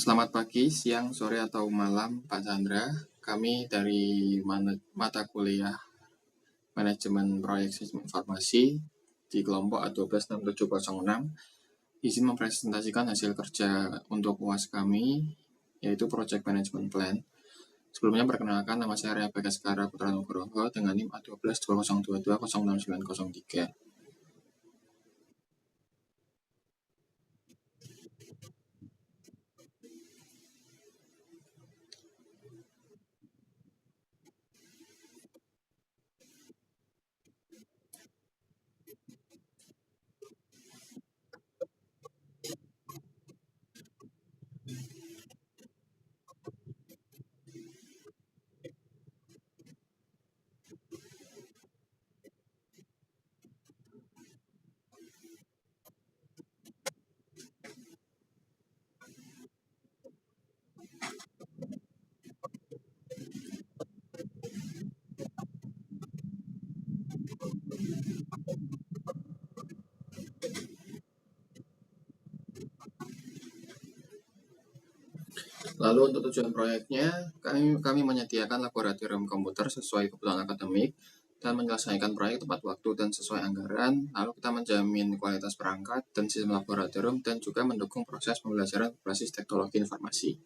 Selamat pagi, siang, sore, atau malam, Pak Chandra. Kami dari mata kuliah Manajemen Proyek Sistem Informasi di kelompok A126706 izin mempresentasikan hasil kerja untuk UAS kami, yaitu Project Management Plan. Sebelumnya perkenalkan, nama saya Rea Bagaskara Putra Nugroho dengan NIM A122022066903. Lalu untuk tujuan proyeknya, kami menyediakan laboratorium komputer sesuai kebutuhan akademik dan menyelesaikan proyek tepat waktu dan sesuai anggaran. Lalu kita menjamin kualitas perangkat dan sistem laboratorium dan juga mendukung proses pembelajaran berbasis teknologi informasi.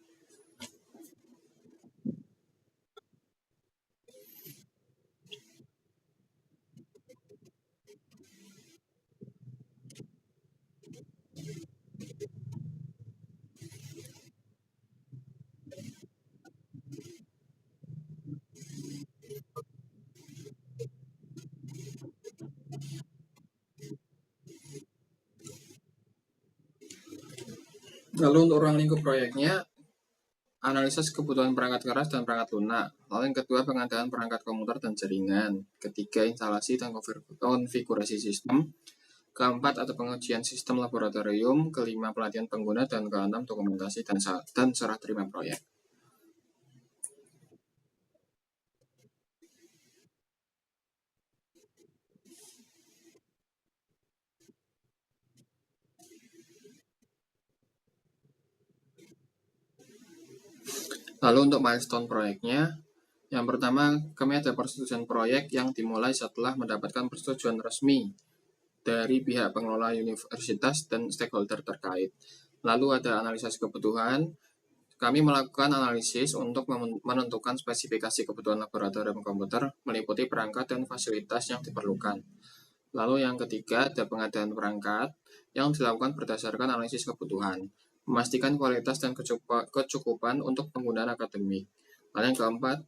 Lalu untuk ruang lingkup proyeknya, analisis kebutuhan perangkat keras dan perangkat lunak. Lalu yang kedua, pengadaan perangkat komputer dan jaringan. Ketiga, instalasi dan konfigurasi sistem. Keempat, ada pengujian sistem laboratorium. Kelima, pelatihan pengguna. Dan keenam, dokumentasi dan serah terima proyek. Lalu untuk milestone proyeknya, yang pertama, kami ada persetujuan proyek yang dimulai setelah mendapatkan persetujuan resmi dari pihak pengelola universitas dan stakeholder terkait. Lalu ada analisis kebutuhan. Kami melakukan analisis untuk menentukan spesifikasi kebutuhan laboratorium komputer, meliputi perangkat dan fasilitas yang diperlukan. Lalu yang ketiga, ada pengadaan perangkat yang dilakukan berdasarkan analisis kebutuhan, memastikan kualitas dan kecukupan untuk penggunaan akademik. Lalu yang keempat,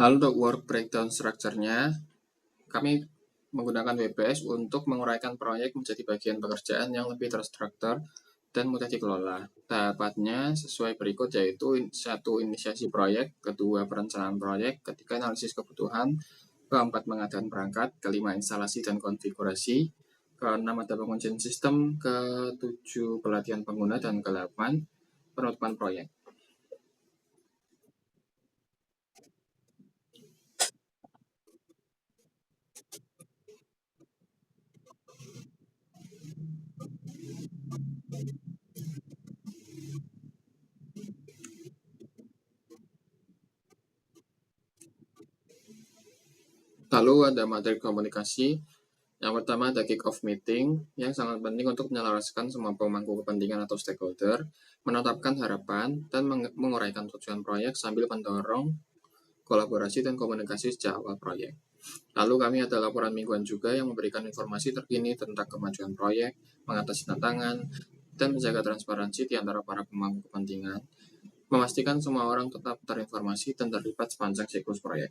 untuk work breakdown structure-nya, kami menggunakan WBS untuk menguraikan proyek menjadi bagian pekerjaan yang lebih terstruktur dan mudah dikelola. Tahapannya sesuai berikut, yaitu 1. Inisiasi proyek, 2. Perencanaan proyek, 3. Analisis kebutuhan, 4. Pengadaan perangkat, 5. Instalasi dan konfigurasi, 6. Ada pengujian sistem, 7. Pelatihan pengguna, dan 8. Penutupan proyek. Lalu ada materi komunikasi. Yang pertama ada kick-off meeting yang sangat penting untuk menyelaraskan semua pemangku kepentingan atau stakeholder, menetapkan harapan, dan menguraikan tujuan proyek sambil mendorong kolaborasi dan komunikasi sejak awal proyek. Lalu kami ada laporan mingguan juga yang memberikan informasi terkini tentang kemajuan proyek, mengatasi tantangan, dan menjaga transparansi di antara para pemangku kepentingan. memastikan semua orang tetap terinformasi dan terlibat sepanjang siklus proyek.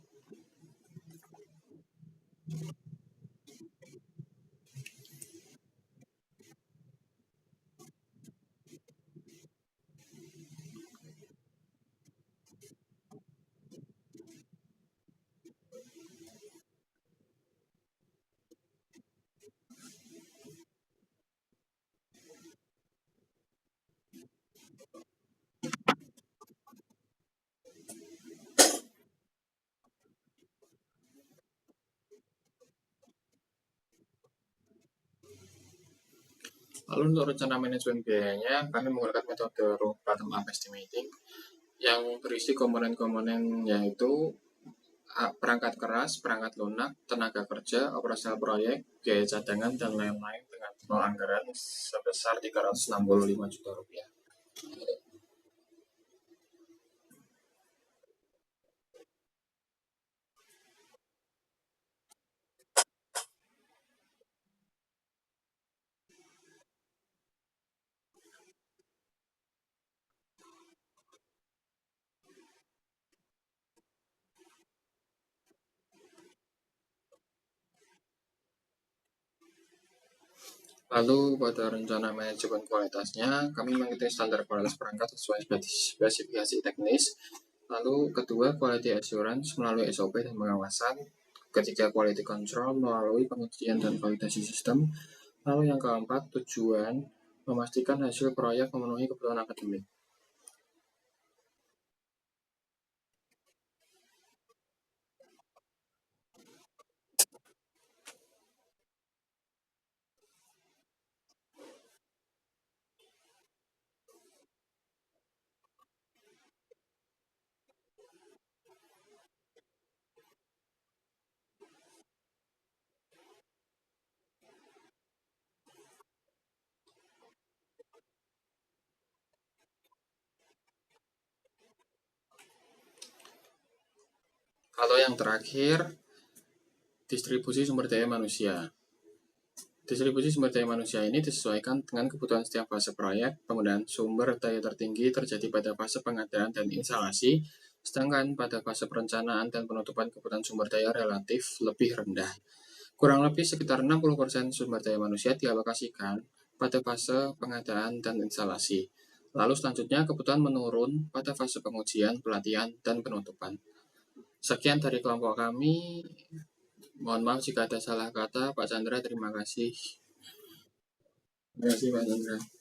Lalu untuk rencana manajemen biayanya, kami menggunakan metode bottom-up estimating yang berisi komponen-komponen yaitu perangkat keras, perangkat lunak, tenaga kerja, operasional proyek, biaya cadangan, dan lain-lain dengan total anggaran sebesar Rp365 juta. Lalu pada rencana manajemen kualitasnya, kami mengikuti standar kualitas perangkat sesuai spesifikasi teknis. Lalu kedua, quality assurance melalui SOP dan pengawasan. Ketiga, quality control melalui pengujian dan validasi sistem. Lalu yang keempat, tujuan memastikan hasil proyek memenuhi kebutuhan akademik. Kalau yang terakhir, distribusi sumber daya manusia. Distribusi sumber daya manusia ini disesuaikan dengan kebutuhan setiap fase proyek. Penggunaan sumber daya tertinggi terjadi pada fase pengadaan dan instalasi, sedangkan pada fase perencanaan dan penutupan kebutuhan sumber daya relatif lebih rendah. Kurang lebih sekitar 60% sumber daya manusia dialokasikan pada fase pengadaan dan instalasi. Lalu selanjutnya kebutuhan menurun pada fase pengujian, pelatihan, dan penutupan. Sekian dari kelompok kami. Mohon maaf jika ada salah kata. Pak Chandra, terima kasih. Terima kasih Pak Chandra.